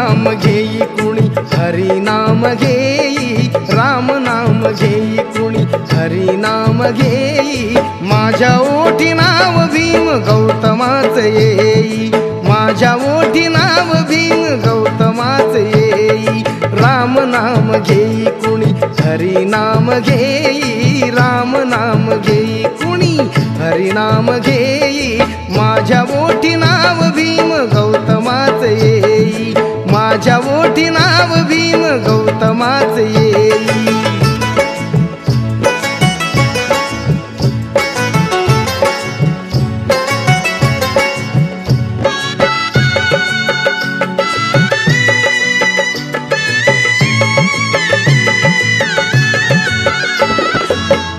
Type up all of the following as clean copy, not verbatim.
नाम घेई कुणी हरी नाम घेई, राम नाम घेई कुणी हरी नाम घेई। माझ्या ओठी नाव भीम गौतमाच येई, माझ्या ओठी नाव भीम गौतमाच येई। राम नाम घेई कुणी हरी नाम घेई, राम नाम घेई कुणी हरी नाम घेई। माझ्या ओठी नाव भीम गौतमाच येई, माझ्या ओठी नाव भीम गौतमाच येई।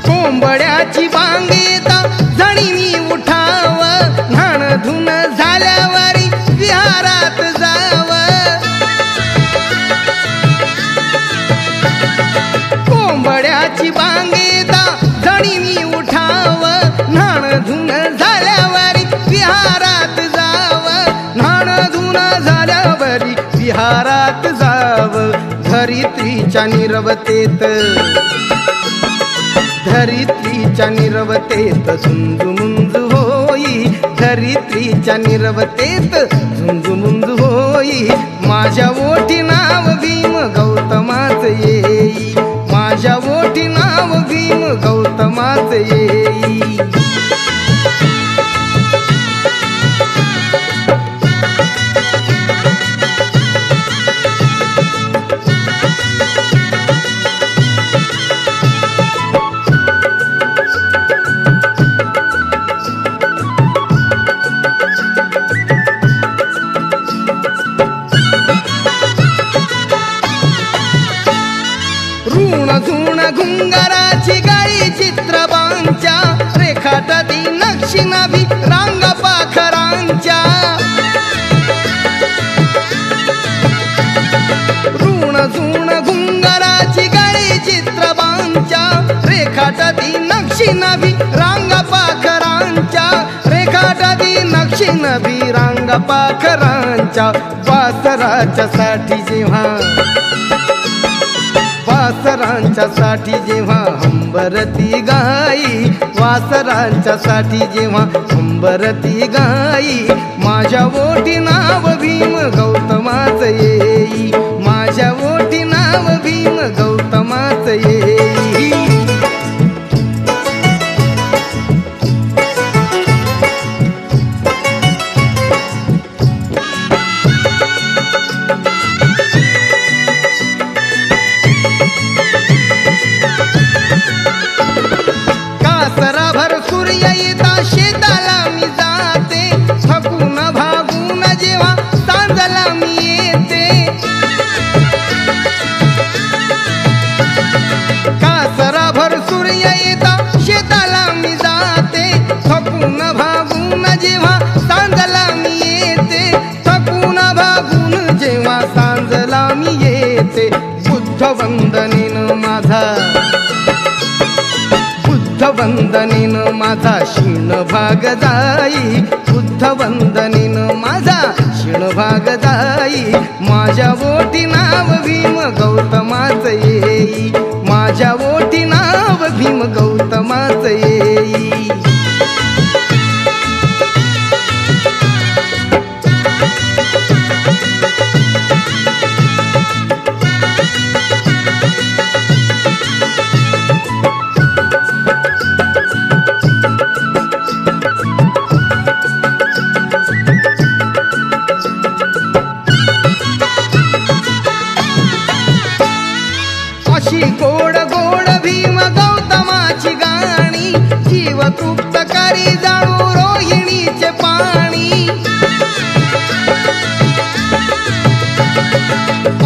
कोंबड्याची बांगेता जणी मी उठाव, न्हाण धुन झाल्यावरी विहारात जाव। कोंबड्याची बांगेता जणी मी उठाव, न्हाण धुन झाल्यावरी विहारात जाव, न्हाण धुन झाल्यावरी विहारात जाव। धरित्रीच्या निरवतेत, धरित्रीच्या निरवतेत झुंजमुंज होई, धरित्रीच्या निरवतेत झुंजमुंज होई। माझ्या ओठी नाव भीम गौतमाच येई, माझ्या ओठी नाव भीम गौतमाच येई। ऋण घुंगराची गाळी चित्रबांच्या, रेखाटती नक्षी नाभी रांग पाखरांच्या। ऋण घुंगराची गाळी चित्रबांच्या, रेखाटती नक्षी नाभी रांग पाखरांच्या, रेखाटती नक्षी नाभी रांग पाखरांच्या। वासराच्या साठी जेव्हा, वासरांच्या साठी जेव्हा हंबरती गाई, वासरांच्या साठी जेव्हा हंबरती गाई। माझ्या ओठी नाव भीम गौतमाच येई, माझ्या ओठी नाव भीम गौतमाच येई। कासराभर सूर्य येता शेताला मी जाते, थकून भागून जेव्हा सांजला मी येते। कासराभर सूर्य येता शेताला मी जाते, थकून भागून जेव्हा सांजला मी येते, थकून भागून जेव्हा सांजला मी येते। बुद्ध वंदनेन माझा, बुद्ध वंदनेन माझा क्षीण भाग जाई, बुद्ध वंदनेन माझा क्षीण भाग जाई। माझ्या ओठी नाव भीम गौतमाच येई, माझ्या ओठी नाव भीम गौतमाच येई। अशी गोड गोड भीम गौतमाची गाणी, जीव तृप्त करी जाणू रोहिणीचे पाणी।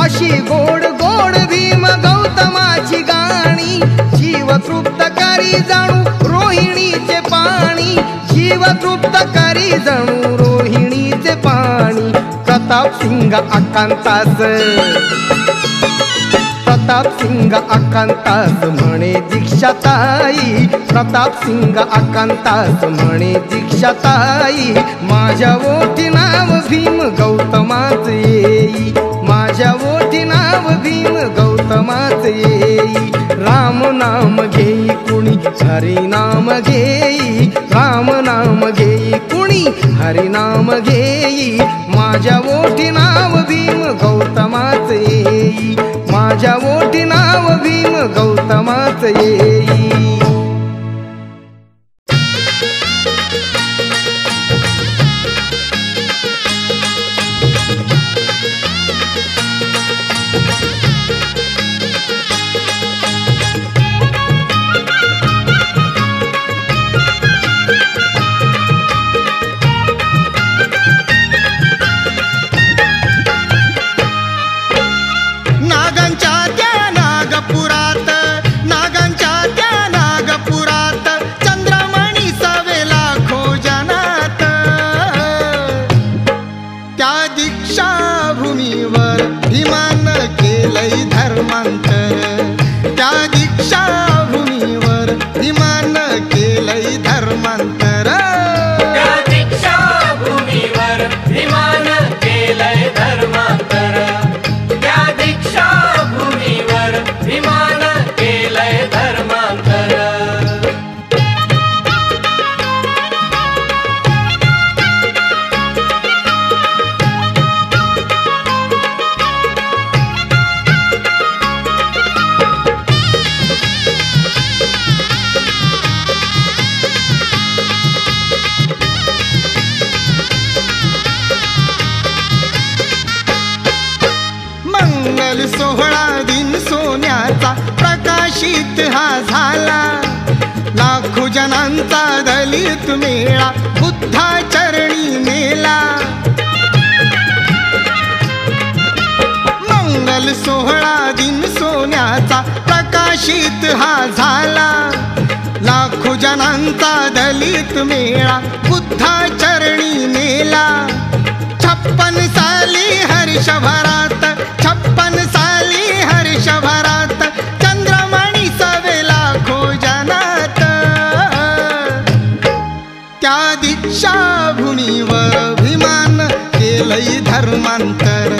अशी गोड गोड भीम गौतमाची गाणी, जीव तृप्त करी जाणू रोहिणीचे पाणी, जीव तृप्त करी जाणू रोहिणीचे पाणी। प्रताप सिंग आकांतास, प्रताप सिंग आकांतास म्हणे दीक्षाताई, प्रताप सिंग आकांतास म्हणे दीक्षाताई। माझ्या ओठी नाव भीम गौतमाच येई, येई राम नाम घेई कुणी हरी नाम घेई राम नाम घेई कुणी हरी नाम घेई माझ्या ओठी नाव भीम गौतमाच येई माझ्या ओठी नाव भीम गौतमाच येई जनांचा दलित मेळा बुद्धा चरणी नेला मंगल सोहळा दिन सोन्याचा प्रकाशित हा झाला लाखो जनांचा दलित मेळा बुद्धा चरणी नेला 56 साली हर्षभरात 56 साली हर्षभरात चंद्रमणी सवे लाखो जनात त्या दीक्षा भूमीवर अभिमान केलंय धर्मांतर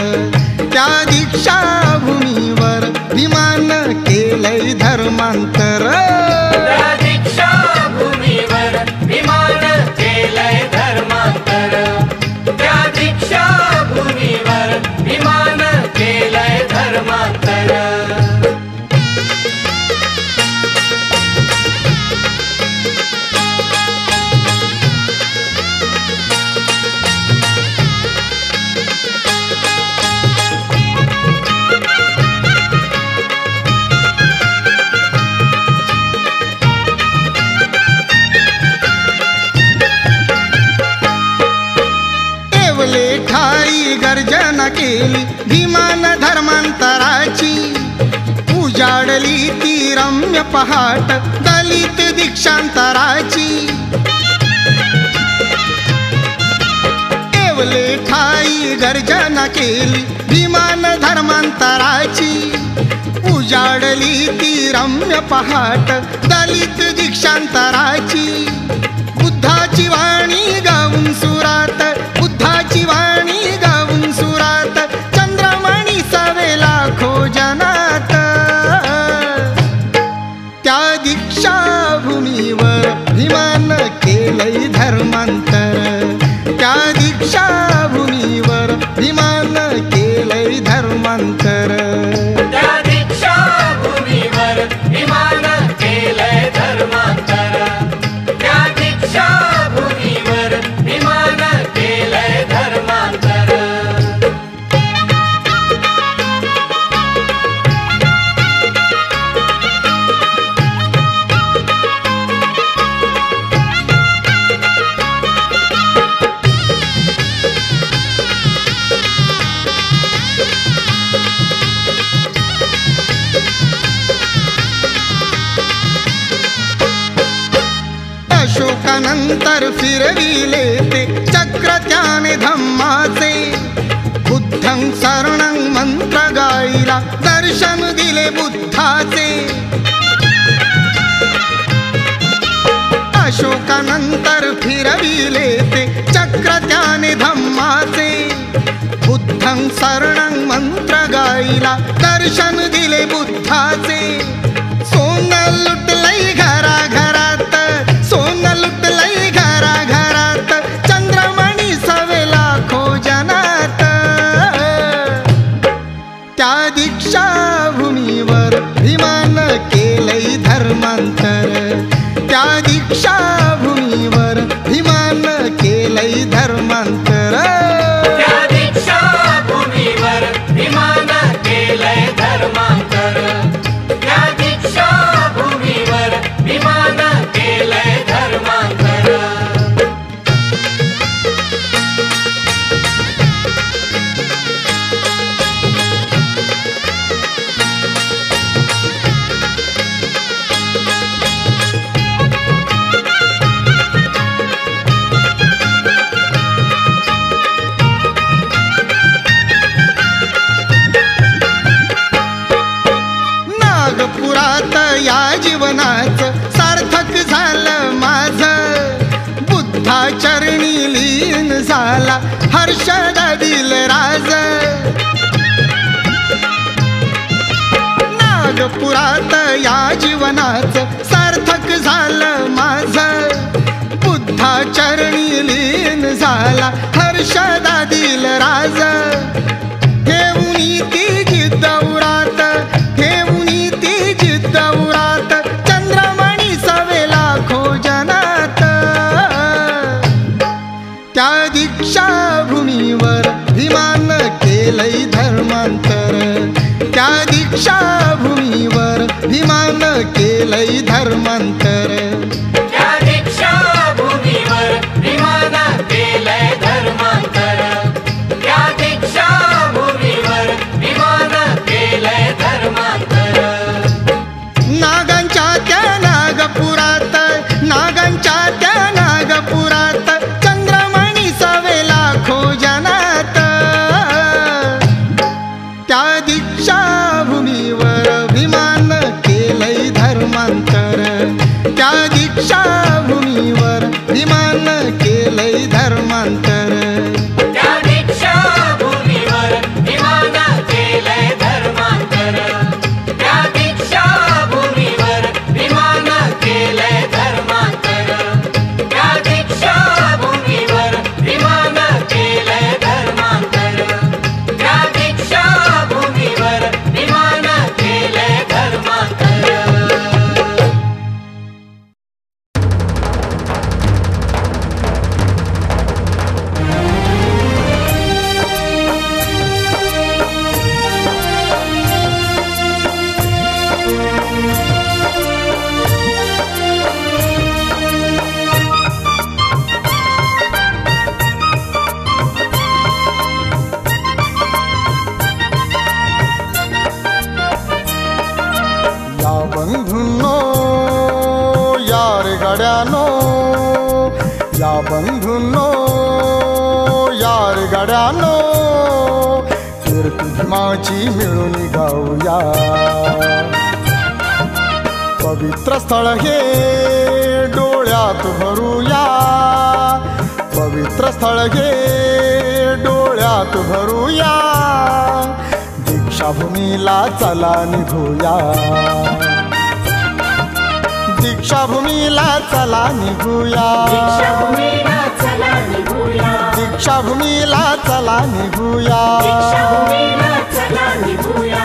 त्या दीक्षा भूमीवर अभिमान केलंय धर्मांतर त्या दीक्षा भूमीवर अभिमान केलंय धर्मांतर त्या दीक्षा भूमीवर अभिमान केलंय धर्मांतर गर्जना केली भीमान धर्मांतराची उजाडली ती रम्य पहाट दलित दीक्षांतराची येवले ठाई गर्जना केली भीमान धर्मांतराची उजाडली ती रम्य पहाट दलित दीक्षांतराची बुद्धाची वाणी गाऊन सुरात बुद्धाची वाणी गाऊन सुरात चंद्रमणी सवे लाखो जनात त्या दीक्षा भूमीवर अभिमान केलंय धर्मांतर त्या दीक्षा भूमीवर अभिमान केलंय धर्मांतर त्या दीक्षा भूमीवर अभिमान केलंय धर्मांतर त्या दीक्षा भूमीवर अभिमान केलंय धर्मांतर अशोकानंतर फिरविले ते चक्र त्याने धम्माचे बुद्धं शरणं मंत्र गायला दर्शन दिले बुद्धाचे अशोकानंतर फिरविले ते चक्र त्याने धम्माचे बुद्धं शरणं मंत्र गायला दर्शन दिले बुद्धाचे त्या दीक्षाभूमीवर भीमानं केलंय धर्मांतर. त्या दीक्षाभूमीवर भीमानं केलंय धर्मांतर. त्या दीक्षाभूमीवर भीमानं केलंय धर्मांतर. त्या दीक्षाभूमीवर भीमानं केलंय धर्मांतर. नागपुरात या जीवनाचं सार्थक झालं माझं. बुद्धाचरणी लीन झाला हर्षदादिल राज. नागपुरात या जीवनाचं सार्थक झालं माझं. बुद्धाचरणी लीन झाला हर्षदादिल राज. ठेवून ती जिद्द उरात, ठेवून ती जिद्द उरात, चंद्रमणी सवेला खोजनात. त्या दीक्षाभूमीवर भीमानं केलंय धर्मांतर. त्या दीक्षाभूमीवर भीमानं केलंय धर्मांतर. त्या दीक्षाभूमीवर भीमानं केलंय धर्मांतर. त्या दीक्षाभूमीवर भीमानं केलंय धर्मांतर. नागांच्या त्या नागपुरात, नागांच्या त्या नागपुरात, चंद्रमणी सवेला खोजनात. त्या दीक्षाभूमीवर भीमानं केलंय धर्मांतर. त्या दीक्षाभूमीवर भीमानं केलंय धर्मांतर. त्या दीक्षाभूमीवर भीमानं केलंय धर्मांतर. त्या दीक्षाभूमीवर भीमानं केलंय धर्मांतर. त्या दीक्षाभूमीवर भीमानं केलंय धर्मांतर. त्या दीक्षाभूमीवर भीमानं केलंय धर्मांतर. या बंधूंनो यार गड्यानो, या बंधूंनो यार गड्यानो, कीर्ती भीमाची मिळून गाऊया. पवित्र स्थळ हे डोळ्यात भरूया. पवित्र स्थळ हे डोळ्यात भरूया. दीक्षाभूमीला चला निघूया. दीक्षाभूमीला चला निघूया. दीक्षाभूमीला चला निघूया. दीक्षाभूमीला चला निघूया. दीक्षाभूमीला चला निघूया.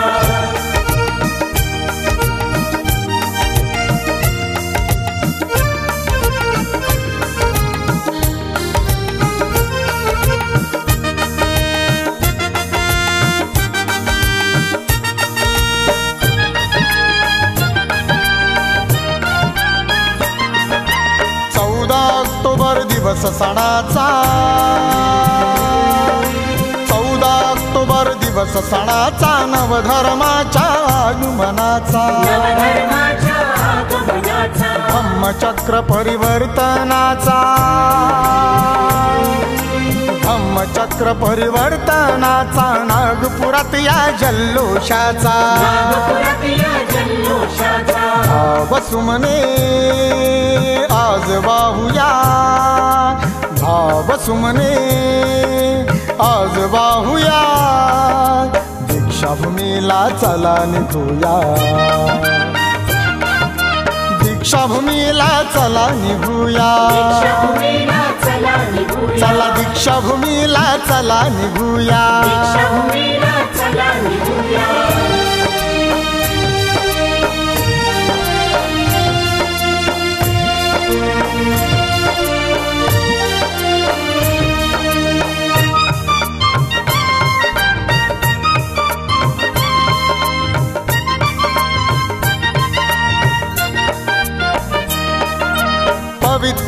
दिवस सणाचा, 14 ऑक्टोबर दिवस सणाचा, नवधर्माच्या आगमनाचा. धम्मचक्र परिवर्तनाचा, धम्मचक्र परिवर्तनाचा, नागपुरात या जल्लोषाचा. भावसुमने आज वाहूया. भावसुमने आज वाहूया. दीक्षाभूमीला चला निघूया. दीक्षाभूमीला चला निघूया. चला दीक्षाभूमीला चला निघूया.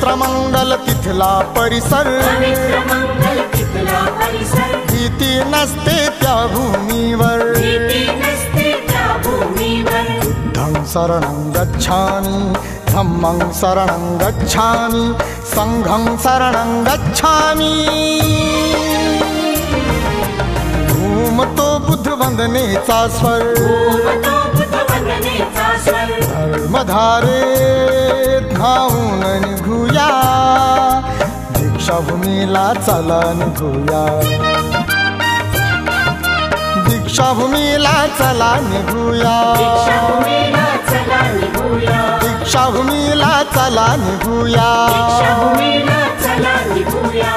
पवित्र मंगल तिथला परिसर, पवित्र मंगल तिथला परिसर, भीती नसते त्या भूमीवर, भीती नसते त्या भूमीवर. बुद्धं शरणं गच्छामि, धम्मं शरणं गच्छामि, संघं शरणं गच्छामि. घुमतो बुद्ध वंदनेचा स्वर, घुमतो बुद्ध वंदनेचा स्वर, धर्मधारेत धावून निघूया, दीक्षाभूमीला चला निघूया, दीक्षाभूमीला चला निघूया, दीक्षाभूमीला चला निघूया, दीक्षाभूमीला चला निघूया. दीक्षाभूमीला चला निघूया.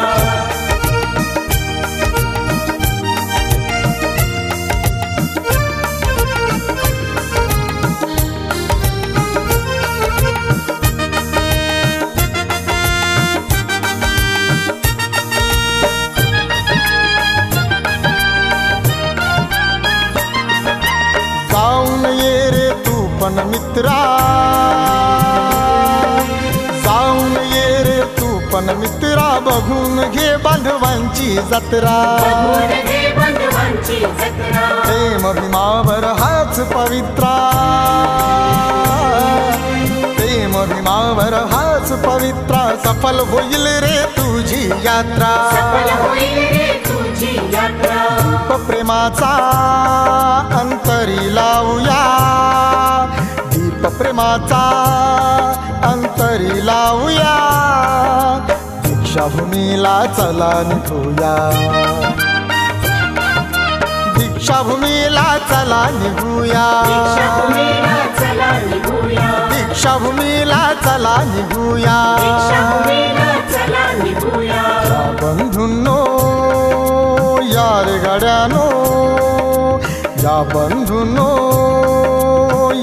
जाऊन ये रे तू पण मित्रा, जाऊन ये रे तू पण मित्रा, बघून घे बांधवांची जत्रा, बघून घे बंधवांची जत्रा, प्रेम भीमावर हाच पवित्रा, प्रेम भीमावर हाच पवित्रा, सफल होईल रे तुझी यात्रा, सफल होईल रे तुझी यात्रा. दीप प्रेमाचा अंतरी लावूया, दीप प्रेमाचा अंतरी लावूया, दीक्षाभूमीला चला निघूया, दीक्षाभूमीला चला निघूया, दीक्षाभूमीला चला निघूया, दीक्षाभूमीला चला निघूया. दीक्षाभूमीला चला निघूया. या बंधूंनो या रे गाड्यानो, या बंधूंनो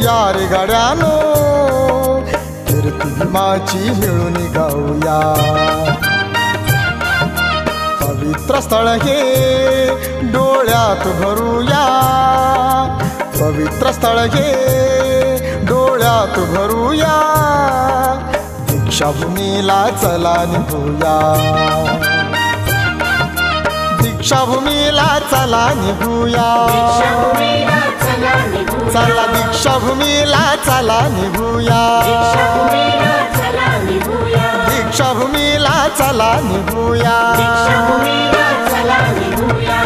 या रे गाड्यानो, कीर्ती भीमाची मिळून गाऊया, पवित्र स्थळ हे डोळ्यात भरूया, पवित्र स्थळ हे डोळ्यात भरूया, दीक्षाभूमीला चला निघूया, दीक्षाभूमीला चला निघूया, दीक्षाभूमीला चला निघूया, चला दीक्षाभूमीला चला निघूया, दीक्षाभूमीला चला निघूया, दीक्षाभूमीला चला निघूया. दीक्षाभूमीला चला निघूया.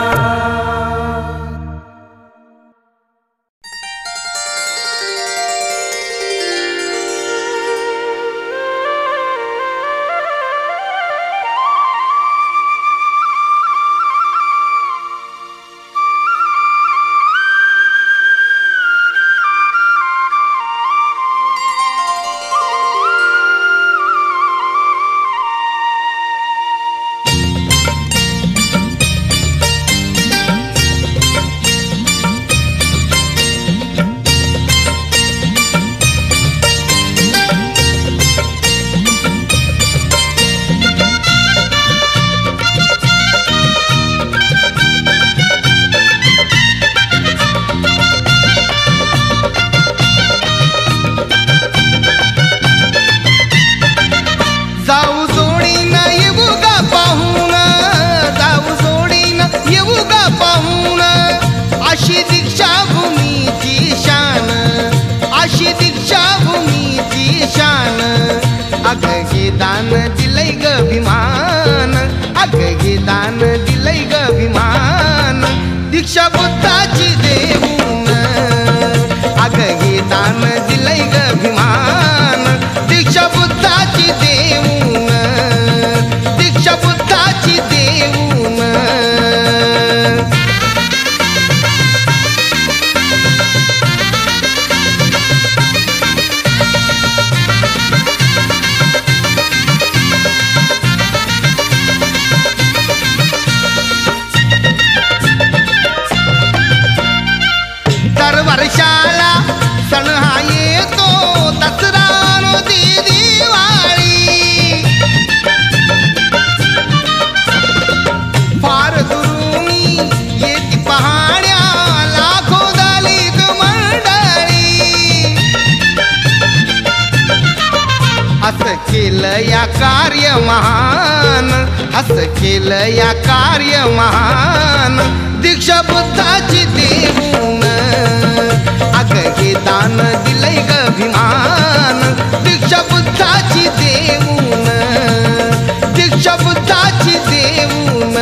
दान दिलय ग अभिमान, अग हे दान दिलय ग अभिमान, दीक्षा बुद्धाची देऊन, अग हे दान दिलय ग अभिमान, दीक्षा बुद्धाची देऊन, दीक्षा बुद्धाची देऊन. असं केलं या कार्य महान दीक्षा बुद्धाची देऊन अग हे दान दिलंय ग अभिमान दीक्षा बुद्धाची देऊन दीक्षा बुद्धाची देऊन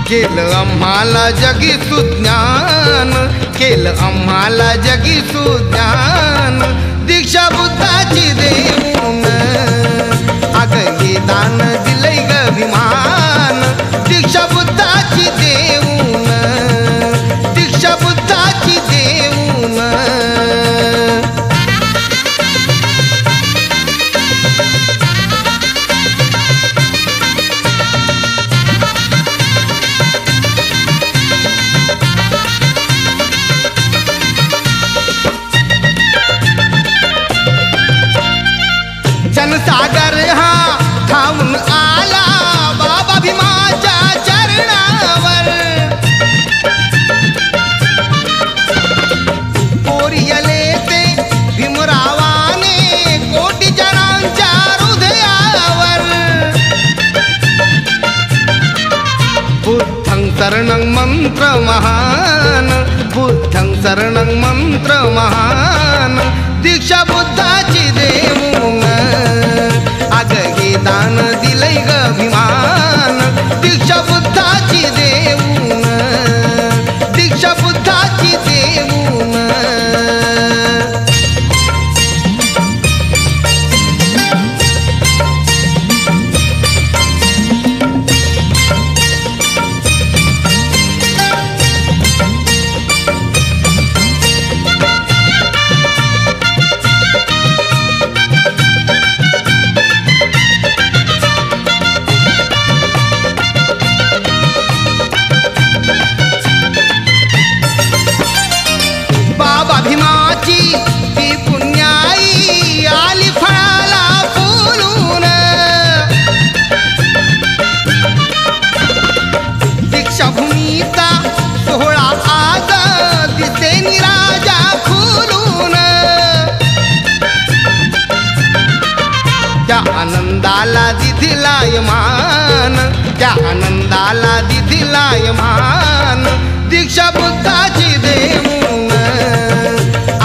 केलं आम्हाला जगी सुज्ञान केलं आम्हाला जगी सुज्ञान दीक्षा बुद्धाची देऊन अग हे दान दिलंय ग अभिमान दीक्षा बुद्धाची देऊन दीक्षा बुद्धाची देऊन जनसागर हा धावून आला बाबा भीमाच्या चरणावर कोरियले ते भीमरावाने कोटी जणांच्या हृदयावर बुद्धं शरणं मंत्र महान बुद्धं शरणं मंत्र महान दीक्षा बुद्धाची देऊन अग हे दान दिलंय ग अभिमान दीक्षा बुद्धाची देऊन दीक्षा बुद्धाची देऊन आनंदाला दिदिलाय मान त्या आनंदाला दिदिलाय मान दीक्षा बुद्धाची देऊन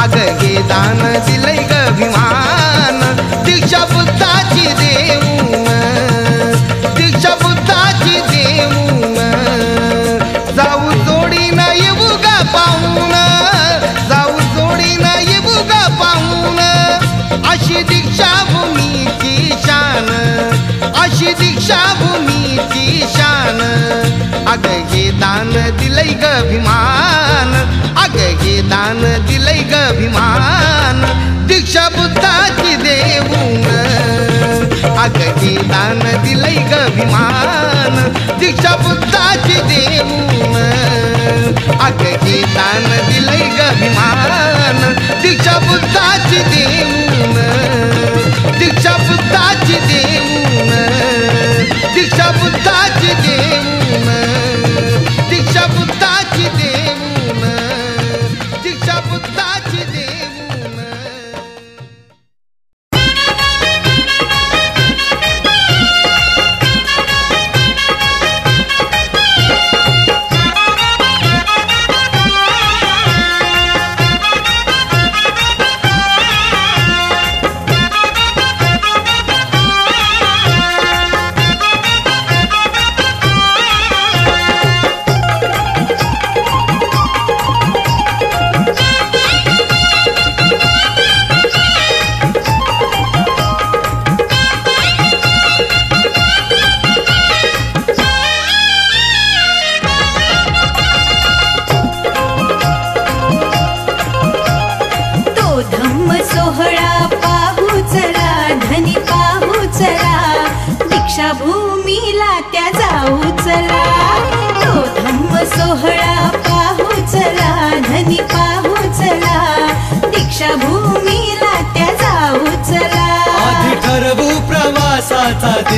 अग हे दान दिलंय ग अभिमान दीक्षा बुद्धाची देऊन दीक्षा बुद्धाची देऊन जाऊ जोडी न येऊ ग पाहून जाऊ जोडी न येऊ ग पाहून अशी दीक्षा भूमीची शान अशी दीक्षा भूमीची शान अग हे दान दिलंय ग अभिमान अग हे दान दिलंय ग अभिमान दीक्षा बुद्धाची देऊन अग हे दान दिलंय ग अभिमान दीक्षा बुद्धाची देऊन अग हे दान दिलंय ग अभिमान दीक्षा बुद्धाची देऊन दीक्षा बुद्धाची देऊन दीक्षा बुद्धाची देऊन दीक्षा बुद्धाची देऊन दीक्षा बुद्धाची देऊन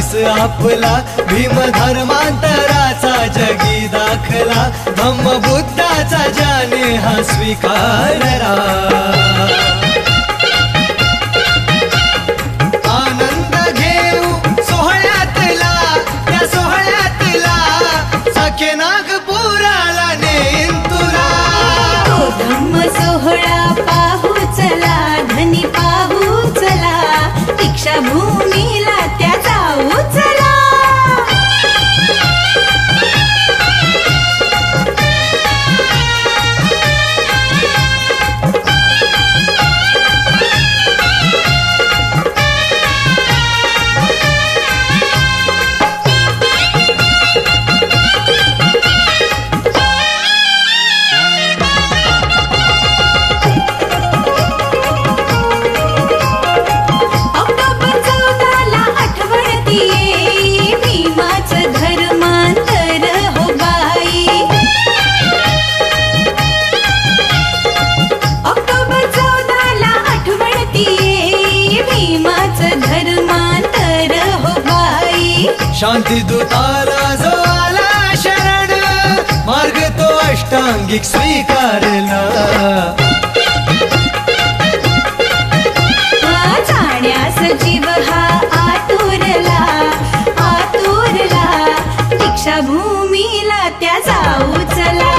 दिस आपला, भीम धर्मांतराचा जगी दाखला, धम्म बुद्धाचा ज्याने हा स्वीकारला. आनंद घेऊ सोहळ्यातला, त्या सोहळ्यातला, सखे नागपुराला नेईन तुला. तो धम्म सोहळा पाहू चला, धनी पाहू चला, दीक्षाभूमीला त्या जाऊ चला. शांती दूताला जो आला शरण, मार्ग तो अष्टांगिक स्वीकारला. जाण्यास जीव हा आतुरला, आतुरला, दीक्षाभूमीला त्या जाऊ चला.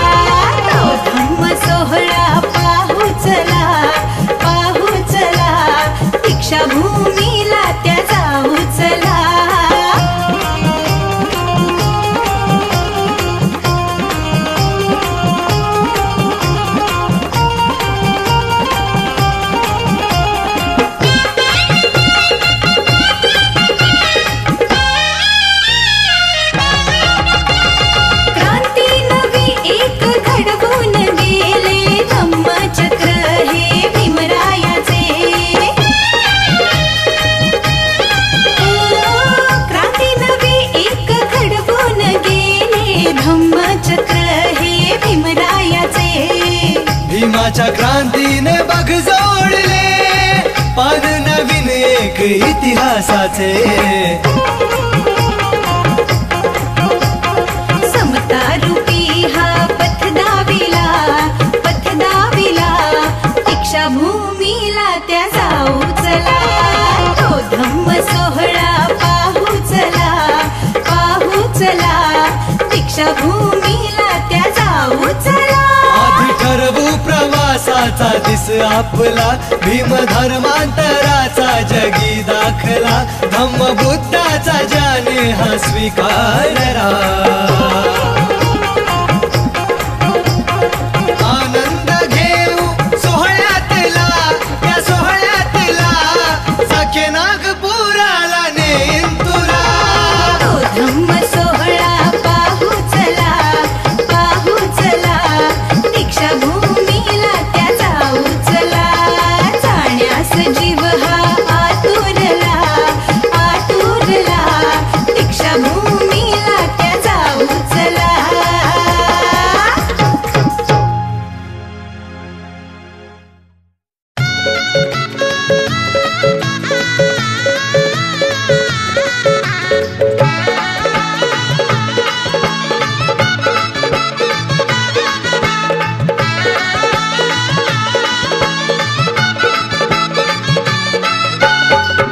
तो धम्म सोहळा पाहू चला, पाहू चला, दीक्षाभूमीला त्या जाऊ चला. भीमाच्या क्रांतीने बघ जोडले, पान नवीन एक इतिहासाचे. समता रूपी हा पथ दाविला, पथ दाविला, दीक्षाभूमीला त्या जाऊ चला. तो धम्म सोहळा पाहू चला, पाहू चला, दीक्षाभूमीला त्या जाऊ चला. आधी ठरवू प्रवासाचा दिस आपला, भीम धर्मांतराचा जगी दाखला, धम्म बुद्धाचा ज्याने हा स्वीकारला. आनंद घेऊ सोहळ्यातला, त्या सोहळ्यातला, सखे नागपुराला नेईन तुला. तो धम्म सोहळा पाहू चला, पाहू चला, दीक्षाभूमीला त्या जाऊ चला. जाण्यास जीव हा आतुरला, आतुरला, दीक्षाभूमीला त्या जाऊ चला.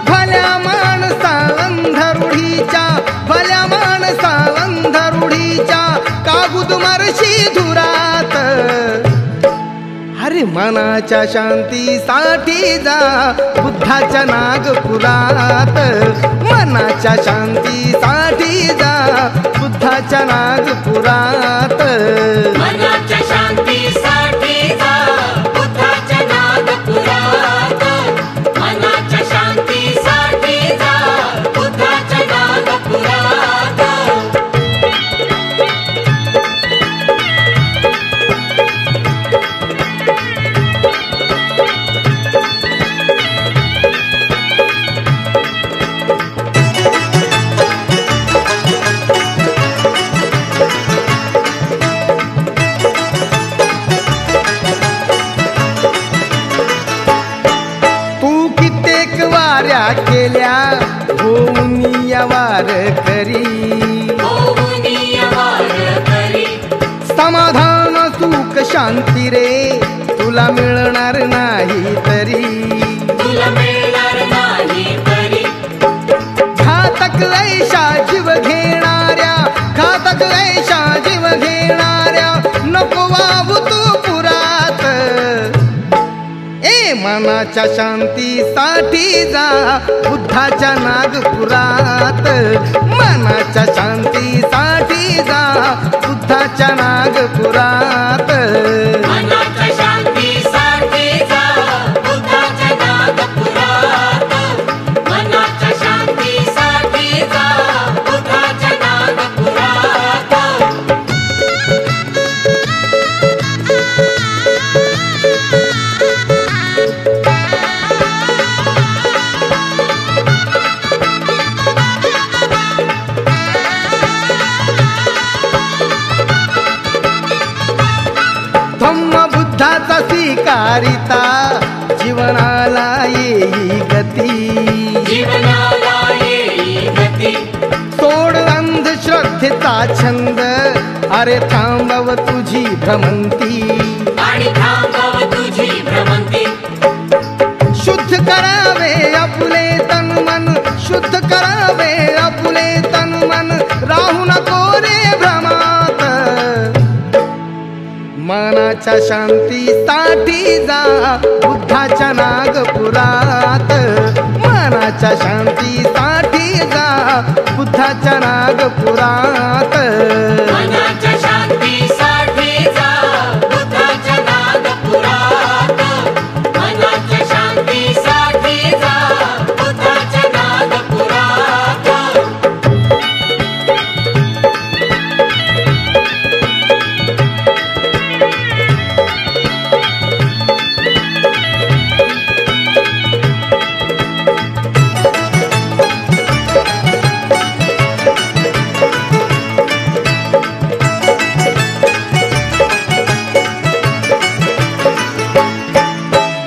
भल्या माणसा अंधरुढीच्या, भल्या माणसा अंधरुढीच्या, कागुद मारशी धुरात. हरे मनाच्या शांतीसाठी जा बुद्धाच्या नागपुरात, मनाच्या शांतीसाठी जा बुद्धाच्या नागपुरात. मनाच्या शांतीसाठी जा बुद्धाच्या नागपुरात, मनाच्या शांतीसाठी जा बुद्धाच्या नागपुरात. शांती रे तुला मिळणार नाही तरी, तुला मिळणार नाही तरी. घातक ऐशा जीव घेणाऱ्या, घातक ऐशा जीव घेणाऱ्या नको वाहू तू पुरात. ए मनाच्या शांतीसाठी जा बुद्धाच्या नागपुरात, मनाच्या शांतीसाठी जा बुद्धाच्या नागपुरात. मनाच्या शांतीसाठी जा बुद्धाच्या नागपुरात. मनाच्या शांतीसाठी जा बुद्धाच्या नागपुरात. धम्म बुद्धाचा स्वीकारिता जीवनाला येई गती, जीवनाला येई गती. सोड अंधश्रद्धेचा छंद, अरे थांबव तुझी भ्रमंती. आणि थांबव तुझी भ्रमंती. शुद्ध करावे आपुले तन मन, शुद्ध करावे आपुले तन मन, राहू नको रे भ्रमात. मनाच्या शांतीसाठी जा बुद्धाच्या नागपुरात, मनाच्या शांतीसाठी जा बुद्धाच्या नागपुरात. मनाच्या शांतीसाठी जा बुद्धाच्या नागपुरात. मनाच्या शांतीसाठी जा बुद्धाच्या नागपुरात.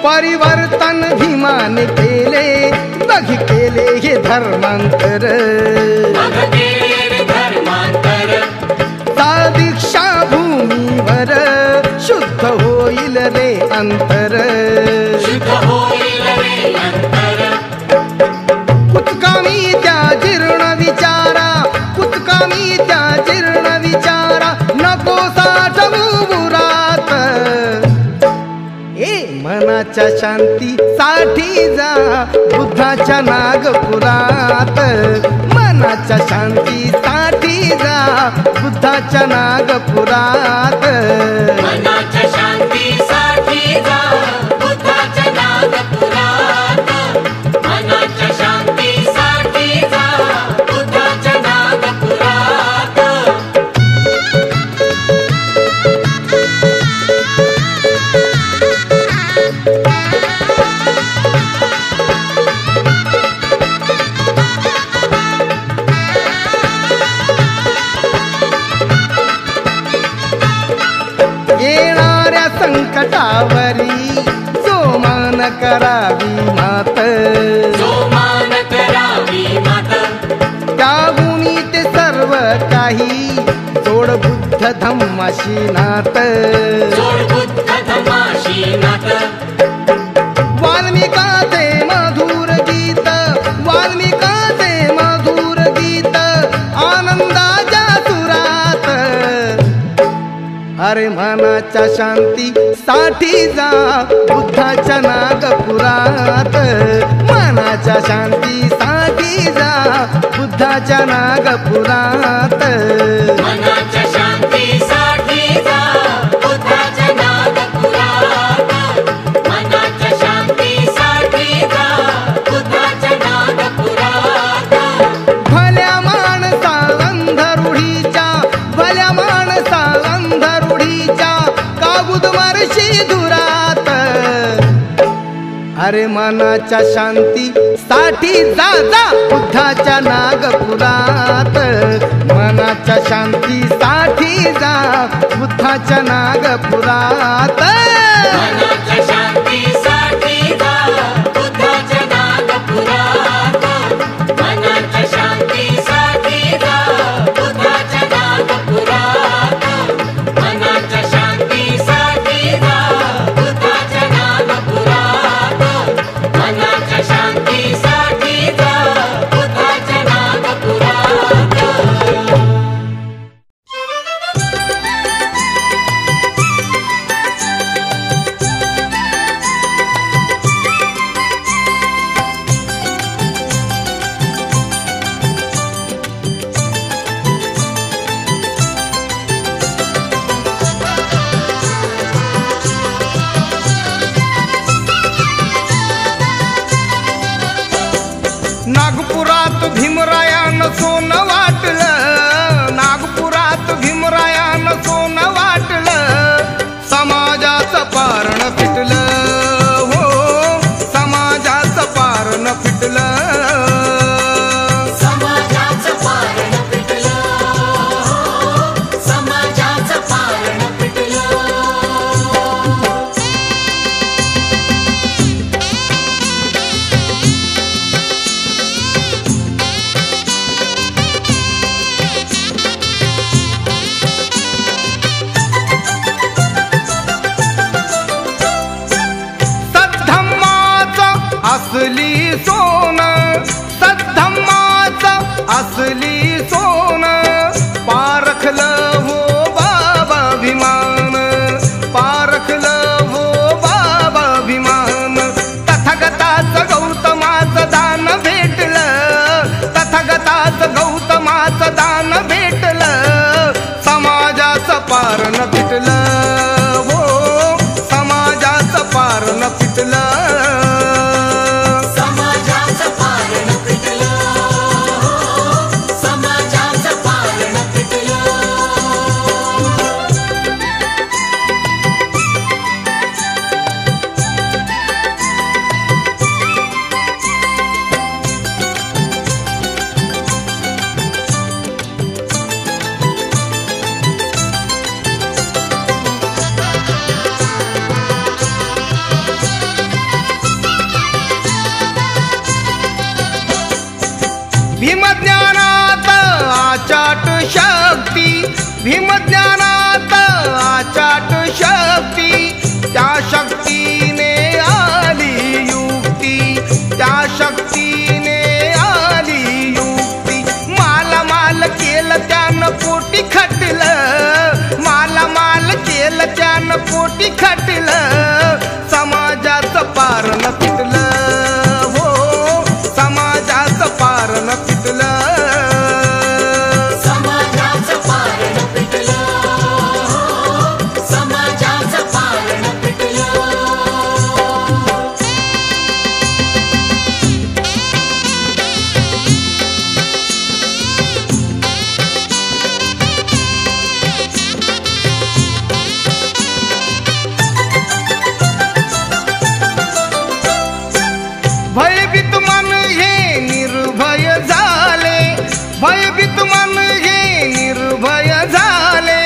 परिवर्तन भीमाने केले बघ केले हे धर्मांतर, मग केले धर्मांतर. ता दीक्षा भूमीवर शुद्ध होईल रे अंतर. शुद्ध होईल रे अंतर. कुचकामी त्या जीर्ण विचारा, कुचकामी त्या जीर्ण विचारा नको साठवू बुरात. ए मनाच्या शांतीसाठी जा बुद्धाच्या नागपुरात, मनाच्या शांतीसाठी जा बुद्धाच्या नागपुरात. मनाच्या शांतीसाठी जा बुद्धाच्या नागपुरात. मनाच्या शांतीसाठी जा बुद्धाच्या नागपुरात. येणाऱ्या संकटावरी जो मान करावी मात, जो मान करावी मात. त्याहुनी ते सर्व काही जोड बुद्ध धम्माशी नात. जोड बुद्ध धम्माशी नात. वाल्मिकाचे मधुर गीत, वाल्मिकाचे मधुर गीत आनंदाच्या सुरात. अरे मनाच्या शांतीसाठी जा बुद्धाच्या नागपुरात, मनाच्या शांतीसाठी जा बुद्धाच्या नागपुरात. मनाच्या शांतीसाठी जा बुद्धाच्या नागपुरात. मनाच्या शांतीसाठी जा बुद्धाच्या नागपुरात. भल्या माणसा अंधरुढीच्या, भल्या माणसा अंधरुढीच्या काबूद मारशी धुरात. अरे मनाच्या शांतीसाठी जा जा बुद्धाच्या नागपुरात, मनाच्या शांतीसाठी जा बुद्धाच्या नागपुरात. मनाच्या शांतीसाठी जा बुद्धाच्या नागपुरात. मनाच्या शांतीसाठी जा बुद्धाच्या नागपुरात. मनाच्या शांतीसाठी भीमरायानं सोनं वाटलं, नागपुरात भीमरायानं सोनं वाटलं, समाजाचं पारणं फिटलं, हो समाजाचं पारणं फिटलं. समाजाचं पारणं फिटलं, समाजाचं पारणं फिटलं. असली सोनं, सद्धम्माचं असली सोनं, पारखलं हो बाबा भीमान, पारखलं हो बाबा भीमान. तथागताचं गौतमाचं दान भेटलं, तथागताचं गौतमाचं दान भेटलं, समाजाचं पारणं फिटलं, हो समाजाचं पारणं फिटलं. भीमज्ञानात आचाट शक्ती, भीमज्ञानात आचाट शक्ती, त्या शक्तीने आली युक्ती, त्या शक्तीने आली युक्ती. मालामाल केलं त्यानं पोटी खटलं, मालामाल केलं त्यानं पोटी खटलं, समाजाचं पारणं फिटलं, हो समाजाचं पारणं फिटलं. समाजाचं पारणं फिटलं, समाजाचं पारणं फिटलं. भयभीत मन हे निर्भय झाले, भयभीत मन हे निर्भय झाले,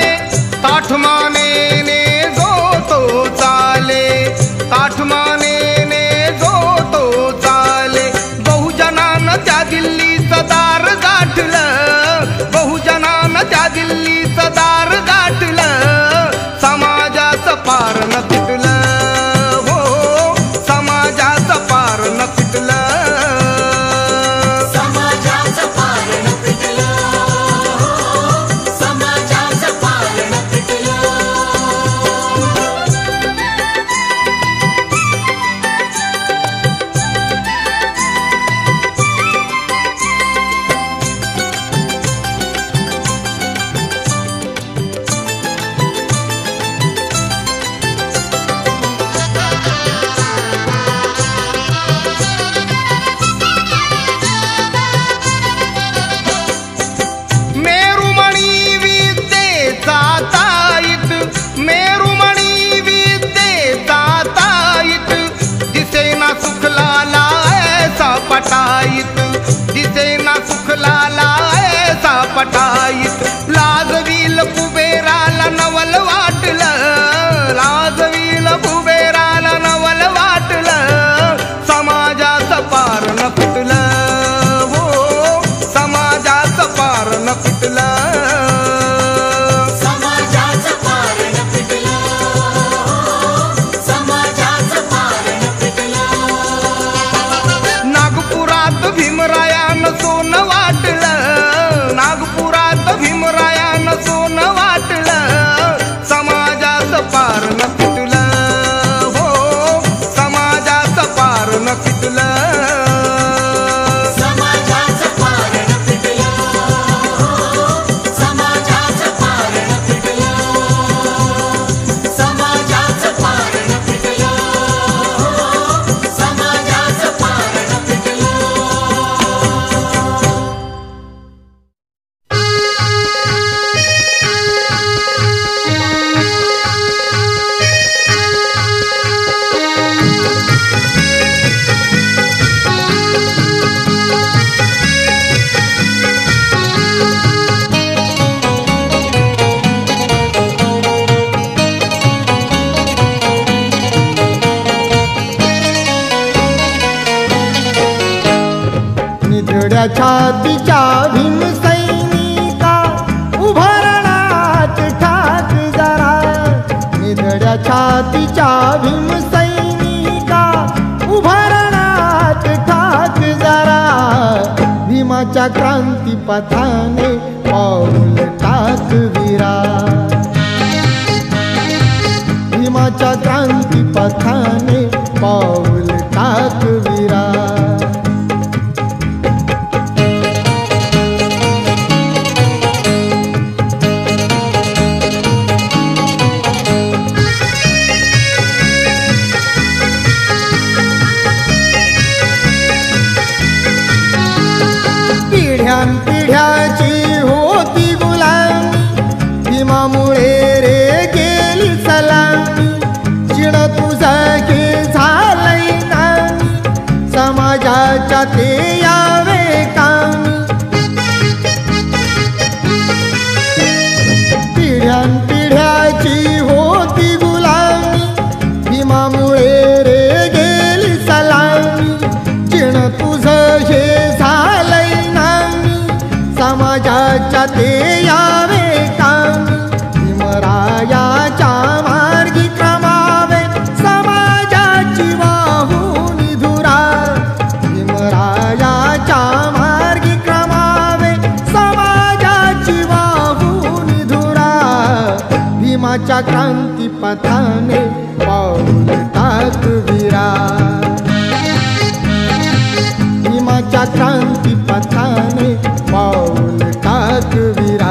ताठमानेने जो तो चाले, ताठमानेने जो तो चाले. बहुजनानं त्या दिल्लीचं दार गाठलं, बहुजनानं त्या दिल्लीचं दार गाठलं, समाजाचं पारणं फिटलं, हो समाजाचं पारणं फिटलं. समाजाचं पारणं फिटलं, समाजाचं पारणं फिटलं. मेरुमणी विद्येचा ताईत, मेरुमणी विद्येचा ताईत, दिसेना सुखलाला ऐसा पटाईत, दिसेना सुखलाला ऐसा पटाईत. लाजवील कुबेराला नवल वाटलं, लाजवील कुबेराला नवल वाटलं, समाजाचं पारणं फिटलं, हो समाजाचं पारणं फिटलं. समाजाचं पारणं फिटलं, समाजाचं पारणं फिटलं. नागपुरात भीमरायानं सोनं वाटलं, नागपुरात भीम निधड्या छातीच्या भीम सैनिका उभारणात ठाक जरा निधड्या छातीच्या भीम सैनिका उभारणात ठाक जरा भीमाच्या क्रांती पथाने पाऊल टाक वीरा भीमाच्या क्रांती पथाने पाऊल टाक वीरा पिढ्याची होती गुलामी भीमामुळे रे गेली सलामी चिण तुझा के झालंय नामी समाजाच्या ते यावे कामी पिढ्याची होती गुलामी भीमामुळे रे गेली सलामी चिण तुझं हे झालंय समाजाच्या ते यावे कामी भीमरायाच्या मार्गी क्रमावे समाजाची वाहून धुरा भीमरायाच्या मार्गी क्रमावे समाजाची वाहून धुरा भीमाच्या क्रांती पथाने पाऊल टाक वीरा भीमाच्या क्रांती पथाने पाऊल टाक वीरा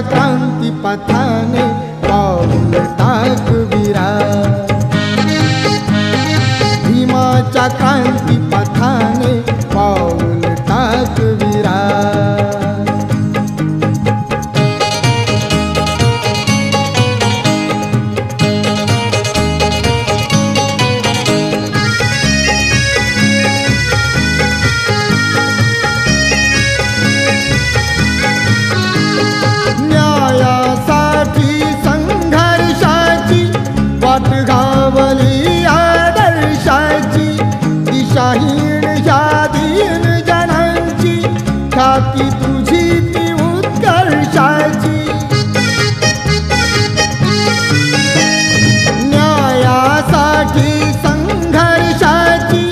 क्रांती पथाने पाऊल टाक वीरा भीमाच्या क्रांती पथाने पाऊल टाक वीरा दिशाहीन ह्या दीन जनांची ख्याती तुझी ती उत्कर्षाची न्यायासाठी संघर्षाची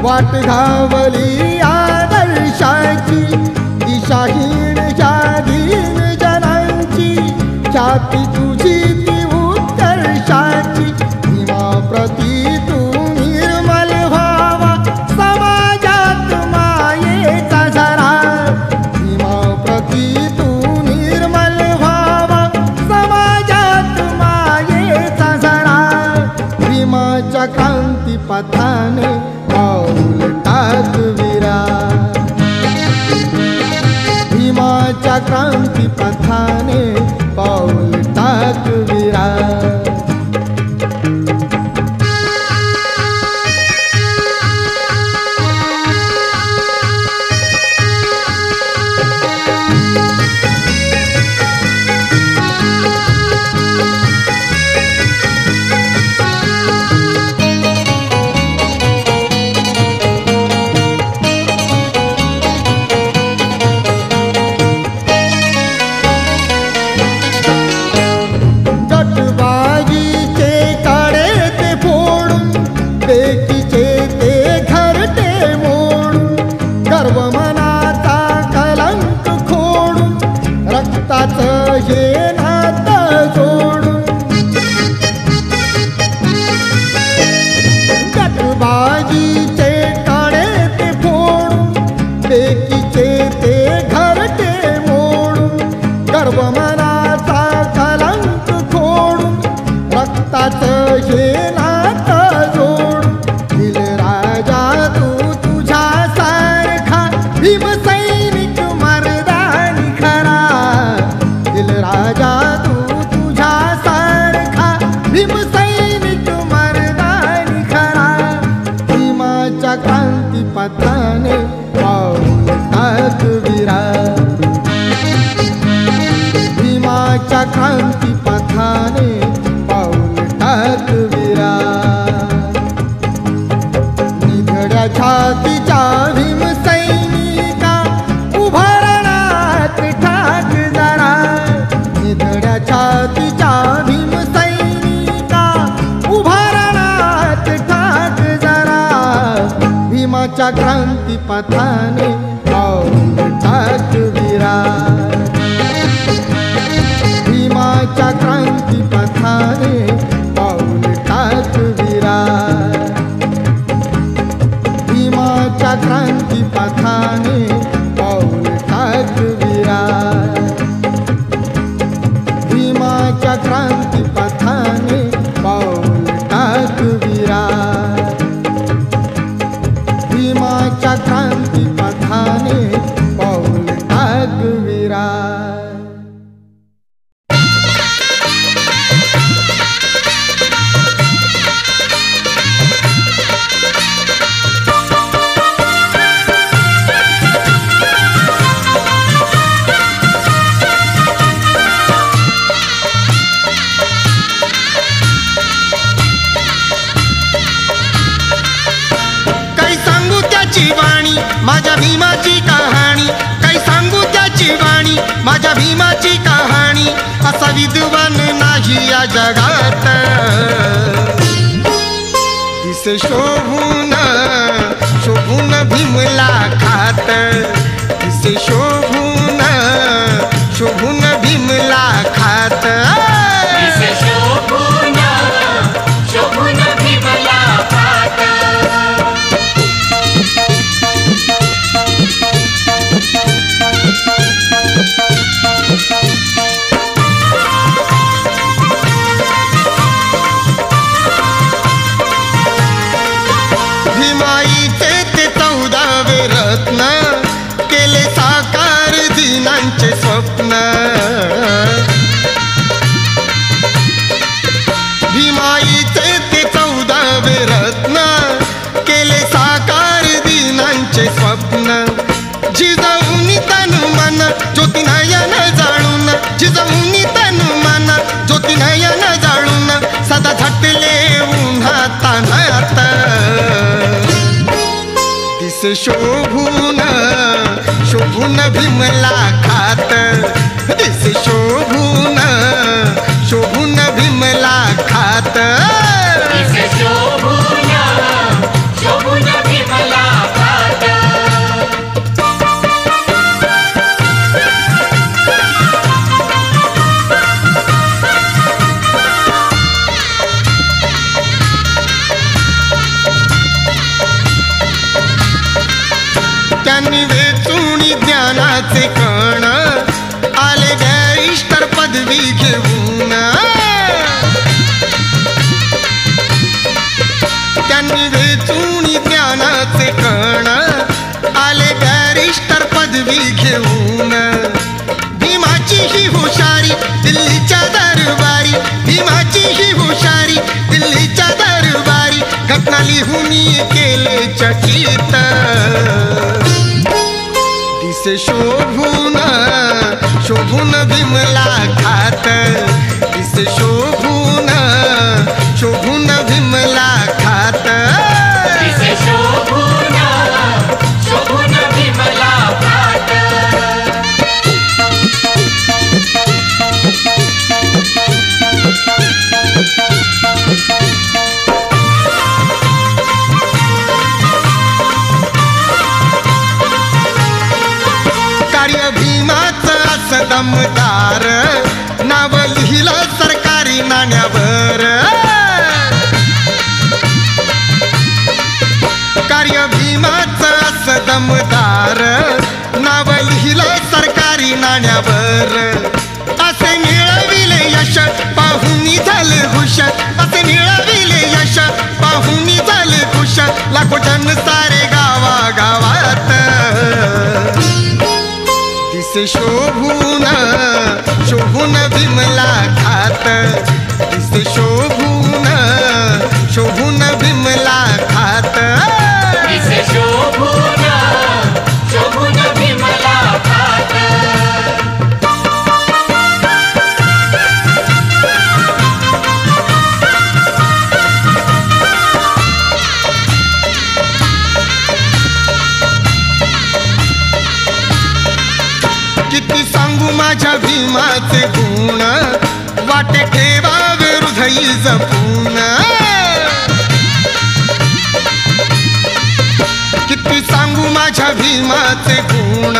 वाट घावली आदर्शाची दिशाहीन ह्या दीन जनांची ख्याती तुझी ती उत्कर्षाची भीमा प्रती तू निर्मल व्हावा समाजात मायेचा झरा भीमा प्रती तू निर्मल व्हावा समाजात मायेचा झरा भीमाच्या क्रांती पथाने पाऊल टाक वीरा भीमाच्या क्रांती पथाने पाऊल टाक वीरा देते घरटे मोडून, गर्भ मनाचा कलंक खोडून, रक्ताचं हे नातं जोडून, दिल राजा तू तुझ्यासारखा भीमसैनिक मर्दानी खरा, दिल राजा तू तुझ्यासारखा भीमसैनिक मर्दानी खरा. भीमाच्या क्रांतीपथाने पाऊल टाक वीरा, भीमाच्या क्रांतीपथाने पाऊल टाक वीरा. निधड्या छातीच्या भीमसैनिका उभारणात ठाक जरा, निधड्या छातीच्या भीमसैनिका उभारणात ठाक जरा. भीमाच्या क्रांतीपथाने पाऊल टाक वीरा, भीमाच्या क्रांतीपथाने पाऊल टाक वीरा, भीमाच्या क्रांतीपथाने पाऊल टाक वीरा, भीमाच्या क्रांतीपथाने पाऊल टाक वीरा, भीमाच्या क्रांतीपथाने पाऊल टाक वीरा. काही सांगू त्याची वाणी माझ्या भीमाची कहाणी, काही सांगू त्याची वाणी माझ्या भीमाची कहाणी. असा विद्वान नाही या जगात, दिसे शोभून शोभून भीमला खात, दिसे शोभून शोभून भीमला खात. दिसे शोभून शोभून भीमला खात. भीमाईचे ते 14वे रत्न, केले साकार दिनांचे स्वप्न. भीमाईचे ते 14वे रत्न, केले साकार दिनांचे स्वप्न. जिजाऊन तनु मन ज्योती नयन जाळून, जिजाऊन तनु मन ज्योती नयन जाळून, सदा झटले उन्हात तान्हात. दिसे शोभून शोभून भीमला खात, दिसे शोभून शोभून भीमला खात. दिसे शोभून शोभून भीमला खात. त्यांनी वेचूनी ज्ञानाचे कण, आले गॅरिस्टर पदवी घेऊन. त्यांनी वेचूनी ज्ञानाचे कण, आले गॅरिस्टर पदवी घेऊन. भीमाची ही हुशारी दिल्लीच्या दरबारी, भीमाची ही हुशारी दिल्लीच्या दरबारी, घटना लिहून केले चकित. दिसे शोभून शोभून भीमला खात, दिसे शोभून शोभून भीमला खात. दिसे शोभून शोभून भीमला खात. कार्य भीमाचं असं दमदार, नाव लिहिलं सरकारी नाण्यावर. कार्य भीमाचं असं दमदार, नाव लाखो जन सारे गावा गावात दिसे शोभून शोभून विमला खात दिसे शोभून शोभून विमला खात दिसे शोभून शोभून विमला खात किती सांगू माझ्या भीमाचे गुण वाटे ठेवावे हृदयी जपून किती सांगू माझ्या भीमाचे गुण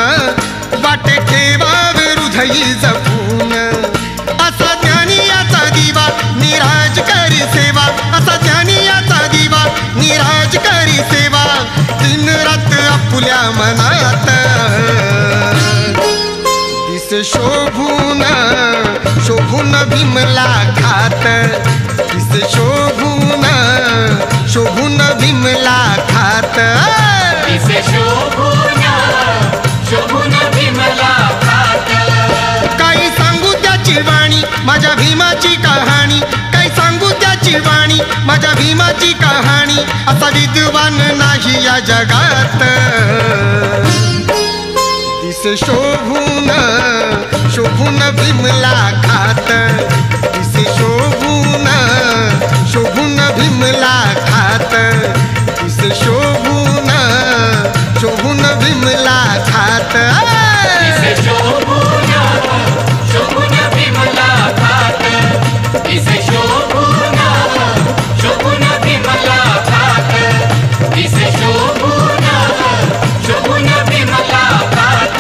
वाटे ठेवावे हृदयी जपून असा ज्ञानी याचा दिवा निराज करी सेवा असा ज्ञानी याचा दिवा निराज करी सेवा दिन रात आपुल्या मनात दिसे शोभून शोभून विमला खात दिसे शोभून शोभून विमला खात दिसे शोभून शोभून विमला खात काही सांगू त्याची वाणी माझ्या भीमाची कहाणी काही सांगू त्याची वाणी माझ्या भीमाची कहाणी असा विद्वान नाही या जगात दिसे शोभून शोभून विमला खात दिसे शोभून शोभून विमला खात दिसे शोभून शोभून विमला खात दिसे शोभून शोभून विमला खात दिसे शोभून शोभून विमला खात दिसे शोभून शोभून विमला खात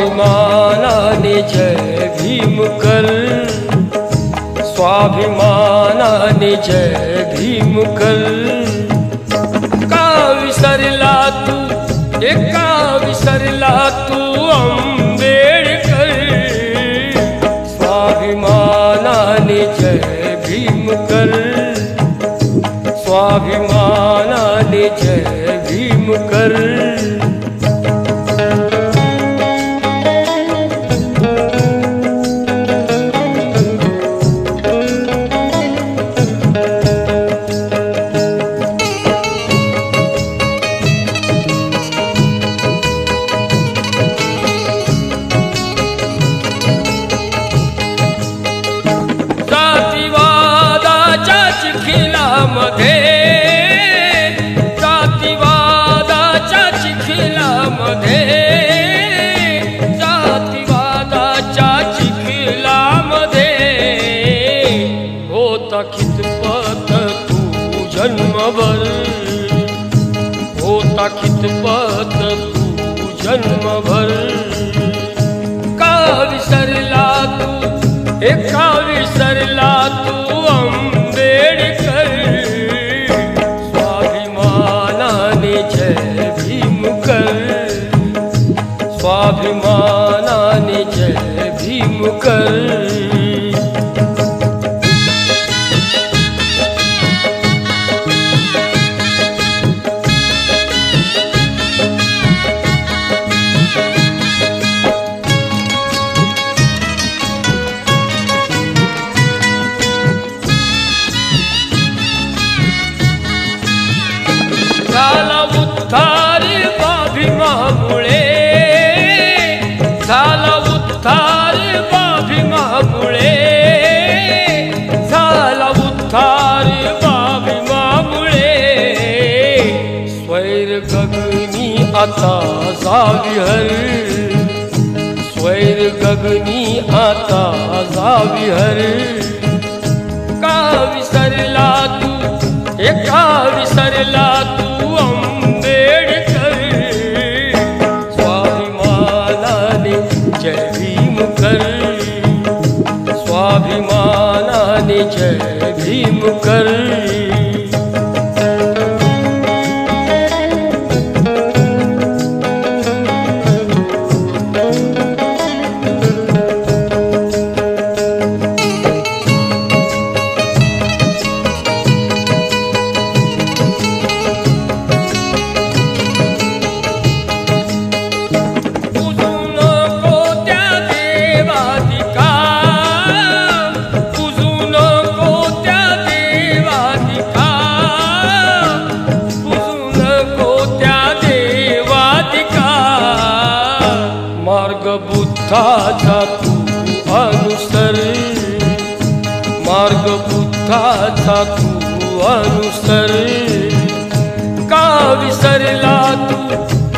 स्वाभिमानाने जय भीम कर स्वाभिमानाने जय भीम कर का विसरला तू एका विसरला तू आंबेडकर स्वाभिमानाने जय भीम कर स्वाभिमानाने जय भीम कर होता कितपत तू जन्मभर का विसरला तू एका विसरला तू आंबेडकर स्वाभिमानाने जय भीम कर स्वाभिमानाने जय भीम कर झाला उद्धार बाभीमामुळे झाला उद्धार बाभीमामुळे स्वैर गगनी आता जाविहर स्वैर गगनी आता जाविहर का विसरला तू एका विसरला तू आंबेडकर स्वाभिमानाने जय भीम जय भीमकर. बुद्धाचा तू अनुसर, मार्ग बुद्धाचा तू अनुसर. का विसरला तू,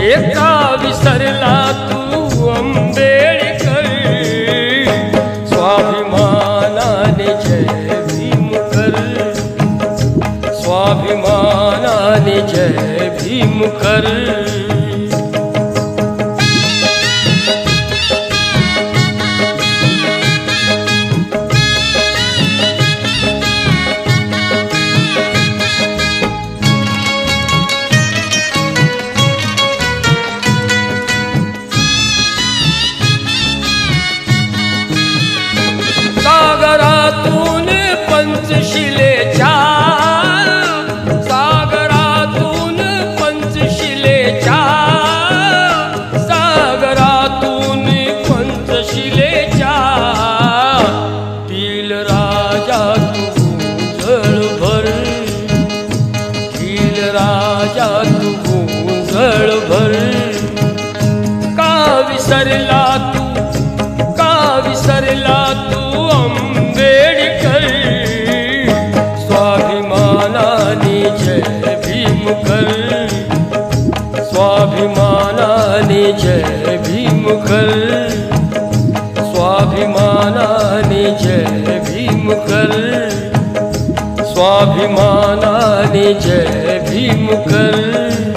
एका विसरला तू आंबेडकर. स्वाभिमानाने जय भीमकर, स्वाभिमानाने जय भीमकर. सागरातून पंचशिलेच्या, सागरातून पंचशिलेच्या, सागरातून पंचशिलेच्या. तिल राजा तू जळभर, तिल राजा तू जळभर. का विसरला तू, का विसरला तू आंबेडकर. स्वाभिमानाने जय भीमकर, स्वाभिमानाने जय भीमकर, स्वाभिमानाने जय भीमकर, स्वाभिमानाने जय भीमकर.